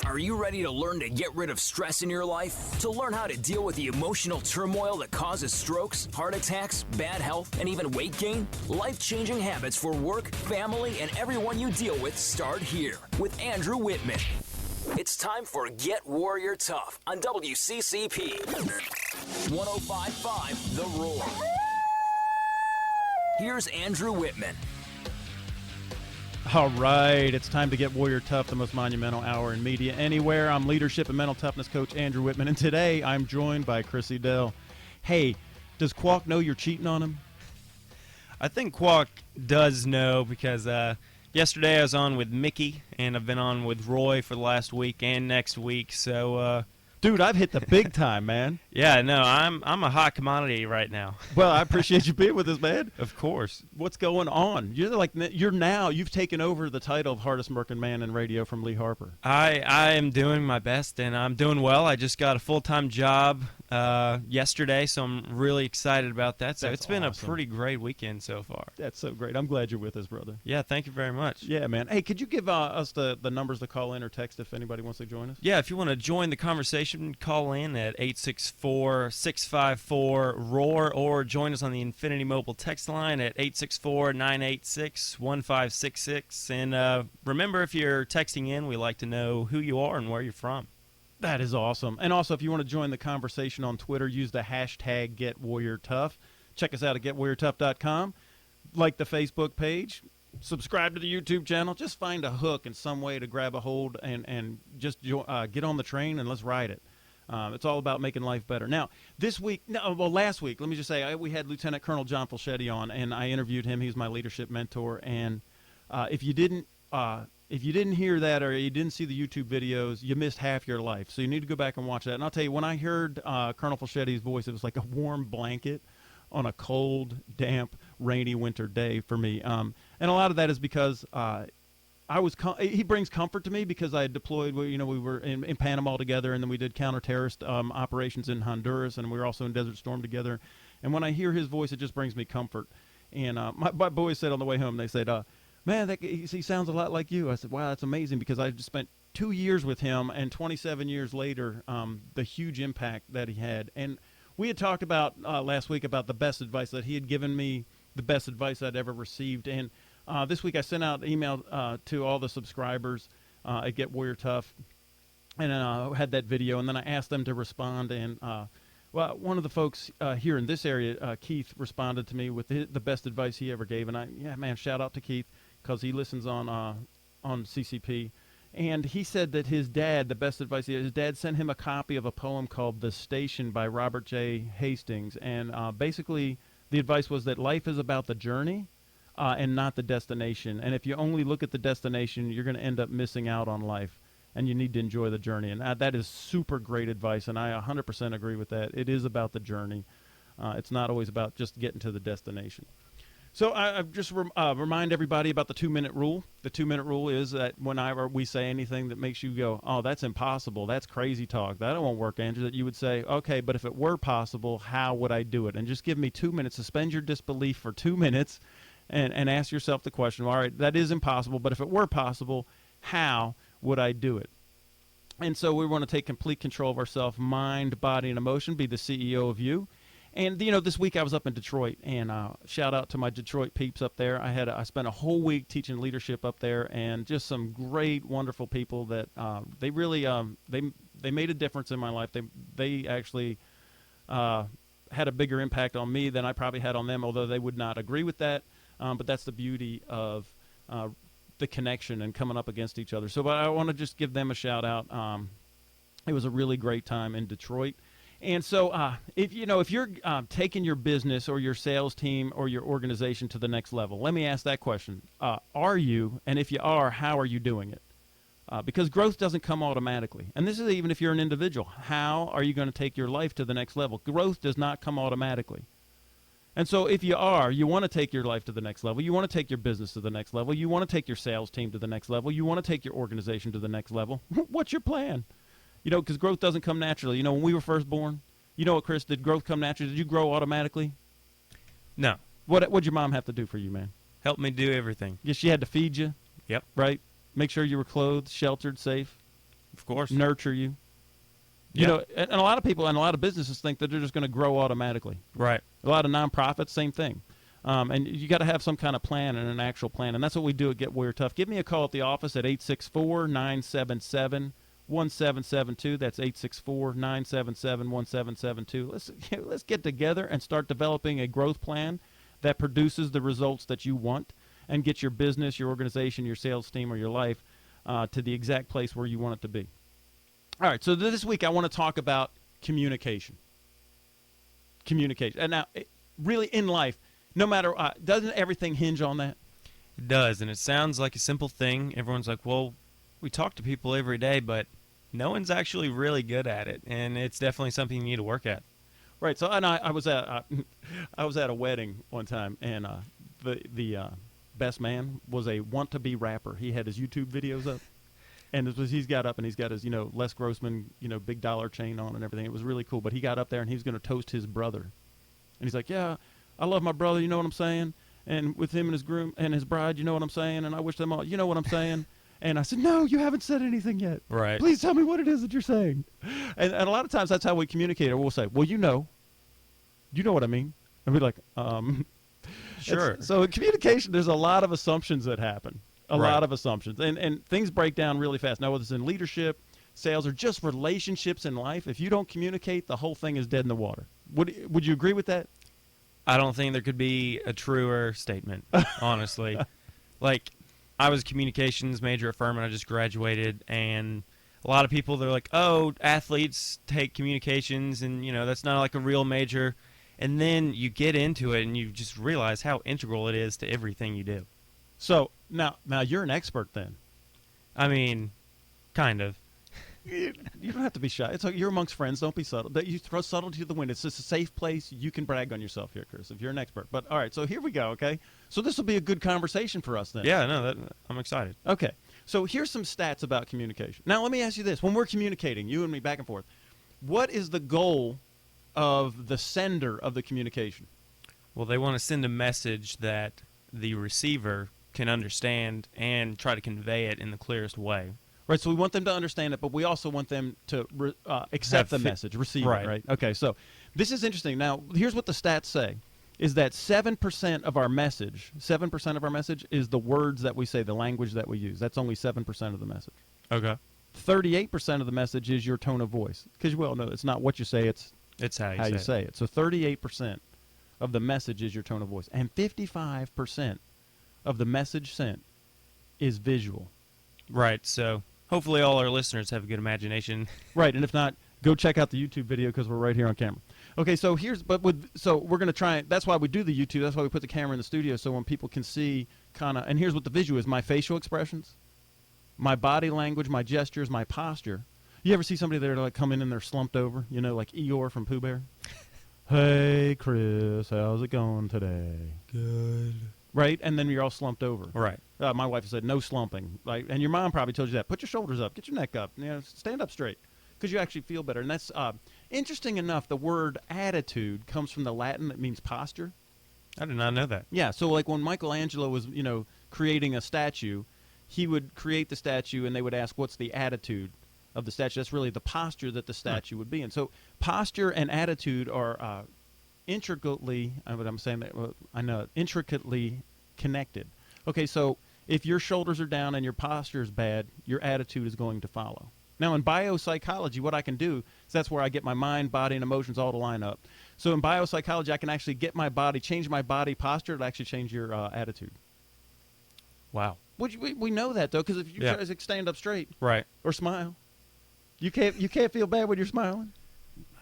Are you ready to learn to get rid of stress in your life? To learn how to deal with the emotional turmoil that causes strokes, heart attacks, bad health, and even weight gain? Life-changing habits for work, family, and everyone you deal with start here with Andrew Wittman. It's time for Get Warrior Tough on WCCP 105.5 The Roar. Here's Andrew Wittman. All right, it's time to Get Warrior Tough, the most monumental hour in media anywhere. I'm leadership and mental toughness coach Andrew Wittman, and today I'm joined by Chrissy Dell. Hey, does Quack know you're cheating on him? I think Quack does know because yesterday I was on with Mickey, and I've been on with Roy for the last week and next week. So, dude, I've hit the big time, man. Yeah, no, I'm a hot commodity right now. Well, I appreciate you being with us, man. Of course. What's going on? You've taken over the title of hardest working man in radio from Lee Harper. I am doing my best, and I'm doing well. I just got a full-time job yesterday, so I'm really excited about that. So it's been a pretty great weekend so far. That's so great. I'm glad you're with us, brother. Yeah, thank you very much. Yeah, man. Hey, could you give us the numbers to call in or text if anybody wants to join us? Yeah, if you want to join the conversation, call in at 864-654-ROAR or join us on the Infinity Mobile text line at 864-986-1566. And remember, if you're texting in, we like to know who you are and where you're from. That is awesome. And also, if you want to join the conversation on Twitter, use the hashtag GetWarriorTough. Check us out at GetWarriorTough.com. Like the Facebook page. Subscribe to the YouTube channel. Just find a hook in some way to grab a hold and just get on the train and let's ride it. It's all about making life better. Now, last week, let me just say, we had Lieutenant Colonel John Falchetti on, and I interviewed him. He's my leadership mentor. And if you didn't hear that or you didn't see the YouTube videos, you missed half your life. So you need to go back and watch that. And I'll tell you, when I heard Colonel Falchetti's voice, it was like a warm blanket on a cold, damp, rainy winter day for me. And a lot of that is because he brings comfort to me because I had deployed. We were in Panama together, and then we did counter-terrorist operations in Honduras, and we were also in Desert Storm together. And when I hear his voice, it just brings me comfort. And my boys said on the way home, they said, man, he sounds a lot like you. I said, wow, that's amazing, because I just spent 2 years with him, and 27 years later, the huge impact that he had. And we had talked about last week about the best advice that he had given me, the best advice I'd ever received. And this week I sent out an email to all the subscribers at Get Warrior Tough, and had that video, and then I asked them to respond. And one of the folks here in this area, Keith, responded to me with the best advice he ever gave. And shout out to Keith, because he listens on CCP. And he said that his dad, the best advice his dad sent him a copy of a poem called The Station by Robert J. Hastings. And basically the advice was that life is about the journey and not the destination. And if you only look at the destination, you're going to end up missing out on life. And you need to enjoy the journey. And that is super great advice, and I 100% agree with that. It is about the journey. It's not always about just getting to the destination. So I just remind everybody about the 2-minute rule. The 2-minute rule is that whenever we say anything that makes you go, oh, that's impossible, that's crazy talk, that won't work, Andrew, that you would say, okay, but if it were possible, how would I do it? And just give me 2 minutes, suspend your disbelief for 2 minutes, and ask yourself the question, all right, that is impossible, but if it were possible, how would I do it? And so we want to take complete control of ourselves, mind, body, and emotion, be the CEO of you. And, this week I was up in Detroit, and shout out to my Detroit peeps up there. I spent a whole week teaching leadership up there, and just some great, wonderful people that they really they made a difference in my life. They actually had a bigger impact on me than I probably had on them, although they would not agree with that. But that's the beauty of the connection and coming up against each other. So I want to just give them a shout out. It was a really great time in Detroit. And so if you're taking your business or your sales team or your organization to the next level, let me ask that question. Are you? And if you are, how are you doing it? Because growth doesn't come automatically. And this is even if you're an individual. How are you going to take your life to the next level? Growth does not come automatically. And so if you want to take your life to the next level, you want to take your business to the next level, you want to take your sales team to the next level, you want to take your organization to the next level, what's your plan? Because growth doesn't come naturally. When we were first born, Chris, did growth come naturally? Did you grow automatically? No. What'd your mom have to do for you, man? Help me do everything. Yeah, she had to feed you? Yep. Right? Make sure you were clothed, sheltered, safe? Of course. nurture you. You know, and a lot of people and a lot of businesses think that they're just going to grow automatically. Right. A lot of nonprofits, same thing. And you got to have some kind of plan and an actual plan, and that's what we do at Get Warrior Tough. Give me a call at the office at 864-977-1772. That's 864-977-1772. Let's get together and start developing a growth plan that produces the results that you want and get your business, your organization, your sales team, or your life to the exact place where you want it to be. All right, so this week I want to talk about communication. Communication. And now, really in life, no matter, doesn't everything hinge on that? It does, and it sounds like a simple thing. Everyone's like, well, we talk to people every day, but no one's actually really good at it, and it's definitely something you need to work at. Right. So, and I was at a wedding one time, and the best man was a want-to-be rapper. He had his YouTube videos up. And he's got up and he's got his, Les Grossman, big dollar chain on and everything. It was really cool. But he got up there and he was going to toast his brother. And he's like, yeah, I love my brother, you know what I'm saying? And with him and his groom and his bride, you know what I'm saying? And I wish them all, you know what I'm saying? And I said, no, you haven't said anything yet. Right. Please tell me what it is that you're saying. And a lot of times that's how we communicate. Or we'll say, well, you know what I mean? And we're like, Sure. So in communication, there's a lot of assumptions that happen. A lot of assumptions. And things break down really fast. Now, whether it's in leadership, sales, or just relationships in life, if you don't communicate, the whole thing is dead in the water. Would you agree with that? I don't think there could be a truer statement, honestly. Like, I was a communications major at Furman. I just graduated, and a lot of people, they're like, oh, athletes take communications, and, that's not like a real major. And then you get into it, and you just realize how integral it is to everything you do. So now you're an expert then. I mean, kind of. You don't have to be shy. It's like you're amongst friends. Don't be subtle. You throw subtlety to the wind. It's just a safe place. You can brag on yourself here, Chris, if you're an expert. But all right, so here we go. Okay, so this will be a good conversation for us then. Yeah, no, I'm excited. Okay, so here's some stats about communication. Now let me ask you this: when we're communicating, you and me, back and forth, what is the goal of the sender of the communication? Well, they want to send a message that the receiver can understand and try to convey it in the clearest way. Right, so we want them to understand it, but we also want them to accept the message, receive it, right? Okay, so this is interesting. Now, here's what the stats say, is that 7% of our message, 7% of our message is the words that we say, the language that we use. That's only 7% of the message. Okay. 38% of the message is your tone of voice, because you well know it's not what you say, it's how you say it. So 38% of the message is your tone of voice, and 55% of the message sent is visual. Right, so hopefully all our listeners have a good imagination. Right, and if not, go check out the YouTube video because we're right here on camera. Okay, so we're going to try, that's why we do the YouTube, that's why we put the camera in the studio, so when people can see and here's what the visual is, my facial expressions, my body language, my gestures, my posture. You ever see somebody there like come in and they're slumped over, like Eeyore from Pooh Bear? Hey, Chris, how's it going today? Good. Right, and then you're all slumped over. Right. My wife said no slumping. Right, and your mom probably told you that. Put your shoulders up, get your neck up, stand up straight, because you actually feel better. And that's interesting enough. The word attitude comes from the Latin that means posture. I did not know that. Yeah. So like when Michelangelo was creating a statue, he would create the statue, and they would ask, "What's the attitude of the statue?" That's really the posture that the statue would be in. So posture and attitude are intricately connected. Okay, so if your shoulders are down and your posture is bad, your attitude is going to follow. Now in biopsychology, what I can do is that's where I get my mind, body, and emotions all to line up. So in biopsychology, I can actually get my body, change my body posture to actually change your attitude. Wow. We know that though, because if you try to stand up straight, right, or smile, you can't feel bad when you're smiling.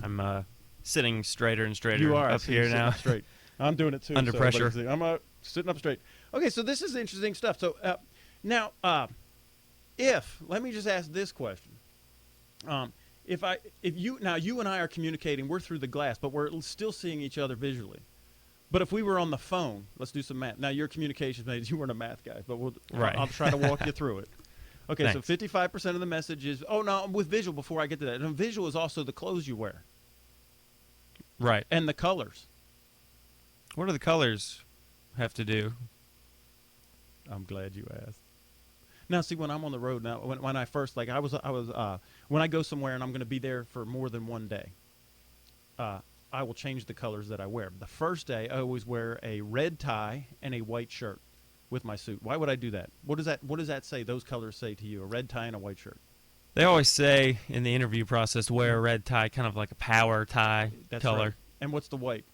I'm sitting straighter and straighter. You are up here now. Straight. I'm doing it too. Under pressure. I'm sitting up straight. Okay, so this is interesting stuff. So now, let me just ask this question: if you and I are communicating, we're through the glass, but we're still seeing each other visually. But if we were on the phone, let's do some math. Now, your communications made, you weren't a math guy, but I'll try to walk you through it. Okay, Thanks. So 55% of the message is, with visual before I get to that. And visual is also the clothes you wear. Right. And the colors. What do the colors have to do? I'm glad you asked. Now, see, when I'm on the road now, when I first, like, when I go somewhere and I'm going to be there for more than one day, I will change the colors that I wear. The first day, I always wear a red tie and a white shirt with my suit. Why would I do that? What does that say? Those colors say to you, a red tie and a white shirt. They always say in the interview process, wear a red tie, kind of like a power tie color. Right. And what's the white?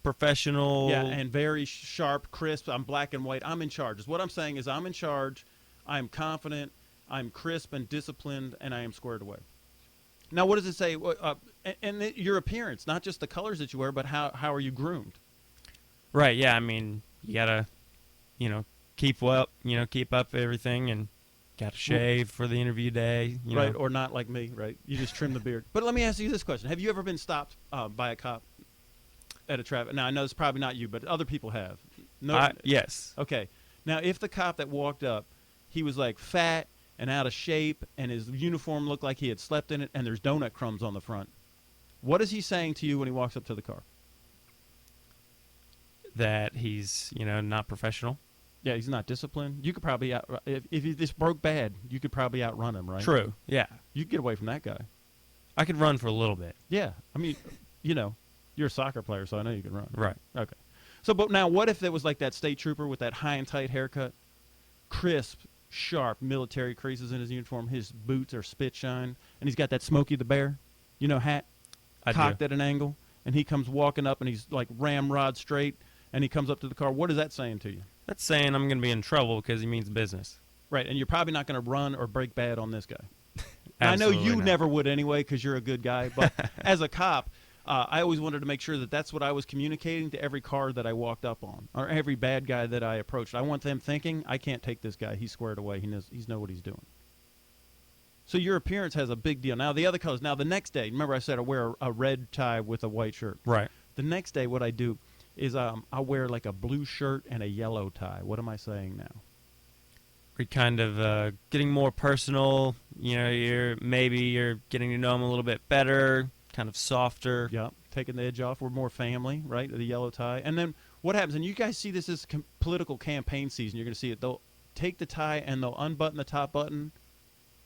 Professional. Yeah, and very sharp, crisp. I'm black and white. I'm in charge. What I'm saying is I'm in charge. I'm confident. I'm crisp and disciplined, and I am squared away. Now, what does it say? And your appearance, not just the colors that you wear, but how are you groomed? Right, yeah. I mean, you got to, keep up everything, and got to shave for the interview day. Right, or not like me, right? You just trim the beard. But let me ask you this question. Have you ever been stopped by a cop at a traffic? Now, I know it's probably not you, but other people have. No. Yes. Okay. Now, if the cop that walked up, he was like fat and out of shape, and his uniform looked like he had slept in it, and there's donut crumbs on the front, what is he saying to you when he walks up to the car? That he's, not professional. Yeah, he's not disciplined. You could probably if he just broke bad, you could probably outrun him, right? True. Yeah. You could get away from that guy. I could run for a little bit. Yeah. I mean, you're a soccer player, so I know you can run. Right. Okay. So, but now, what if it was like that state trooper with that high and tight haircut, crisp, sharp military creases in his uniform, his boots are spit shine, and he's got that Smokey the Bear, hat, cocked at an angle, and he comes walking up, and he's like ramrod straight, and he comes up to the car. What is that saying to you? That's saying I'm going to be in trouble because he means business. Right, and you're probably not going to run or break bad on this guy. I know you never would anyway because you're a good guy, but as a cop, I always wanted to make sure that that's what I was communicating to every car that I walked up on or every bad guy that I approached. I want them thinking, I can't take this guy. He's squared away. He knows what he's doing. So your appearance has a big deal. Now, the other colors. Now, the next day, remember I said I wear a red tie with a white shirt. Right. The next day, what I do is I wear like a blue shirt and a yellow tie. What am I saying now? You're kind of getting more personal. You're getting to know him a little bit better, kind of softer. Yep, taking the edge off. We're more family, right? The yellow tie. And then what happens, and you guys see this as political campaign season. You're going to see it. They'll take the tie and they'll unbutton the top button,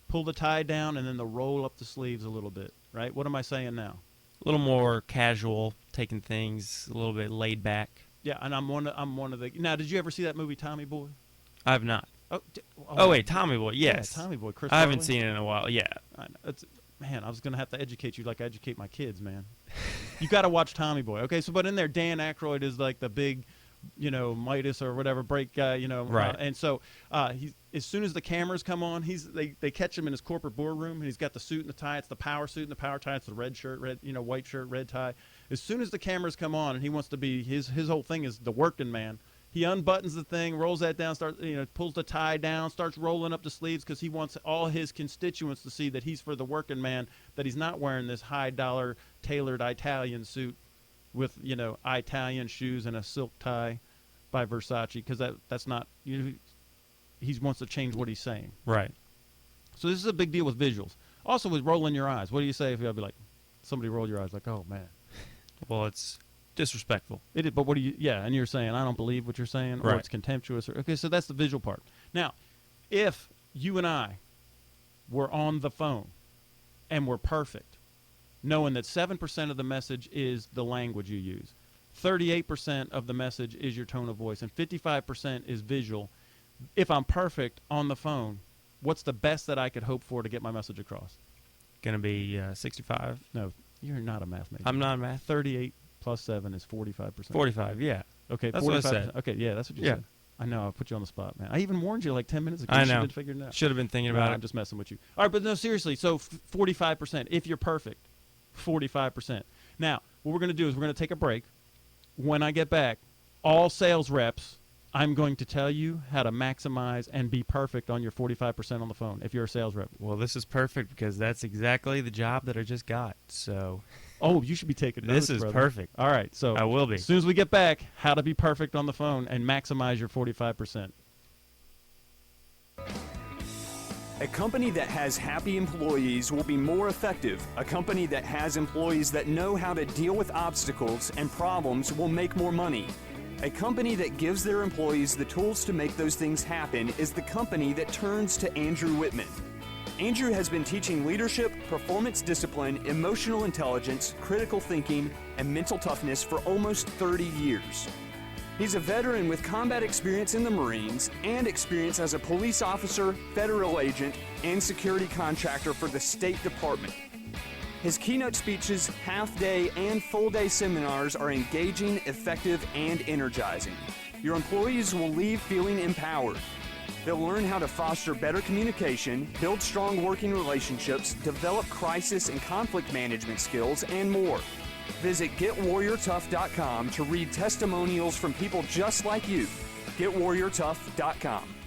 pull the tie down, and then they'll roll up the sleeves a little bit, right? What am I saying now? A little more casual, taking things a little bit laid back. Yeah, and I'm one of the. Now, did you ever see that movie Tommy Boy? I have not. Oh, wait, Tommy Boy. Yes, yeah, Tommy Boy. Chris I haven't Farley? seen it in a while. Yeah. Man, I was gonna have to educate you like I educate my kids, man. You got to watch Tommy Boy. Okay, so but in there, Dan Aykroyd is like the big, Midas or whatever break guy, Right. And so he, as soon as the cameras come on, they catch him in his corporate boardroom, and he's got the suit and the tie. It's the power suit and the power tie. It's the red shirt, white shirt, red tie. As soon as the cameras come on, and he wants to be his whole thing is the working man. He unbuttons the thing, rolls that down, pulls the tie down, starts rolling up the sleeves because he wants all his constituents to see that he's for the working man, that he's not wearing this high-dollar tailored Italian suit with, Italian shoes and a silk tie by Versace, because that's not he wants to change what he's saying. Right. So this is a big deal with visuals. Also with rolling your eyes. What do you say if you'll be like, somebody roll your eyes like, oh, man. Well, it's disrespectful. It is, but what do you? Yeah, and you're saying I don't believe what you're saying, or right. It's contemptuous. Okay, so that's the visual part. Now, if you and I were on the phone and we're perfect, knowing that 7% of the message is the language you use, 38% of the message is your tone of voice, and 55% is visual. If I'm perfect on the phone, what's the best that I could hope for to get my message across? Going to be 65. No, you're not a math major. I'm not a math. 38 plus 7 is 45%. 45, yeah. Okay, that's 45%. what I said. Okay, yeah, that's what you said. I know, I put you on the spot, man. I even warned you like 10 minutes ago. I You know. should have figured it out. Should have been thinking about it. I'm just messing with you. All right, but no, seriously, so 45%. If you're perfect, 45%. Now, what we're going to do is we're going to take a break. When I get back, all sales reps, I'm going to tell you how to maximize and be perfect on your 45% on the phone if you're a sales rep. Well, this is perfect because that's exactly the job that I just got. So, oh, you should be taking notes, this is brother. perfect. All right, so I will be. As soon as we get back, how to be perfect on the phone and maximize your 45%. A company that has happy employees will be more effective. A company that has employees that know how to deal with obstacles and problems will make more money. A company that gives their employees the tools to make those things happen is the company that turns to Andrew Wittman. Andrew has been teaching leadership, performance discipline, emotional intelligence, critical thinking, and mental toughness for almost 30 years. He's a veteran with combat experience in the Marines and experience as a police officer, federal agent, and security contractor for the State Department. His keynote speeches, half-day and full-day seminars are engaging, effective, and energizing. Your employees will leave feeling empowered. They'll learn how to foster better communication, build strong working relationships, develop crisis and conflict management skills, and more. Visit GetWarriorTough.com to read testimonials from people just like you. GetWarriorTough.com.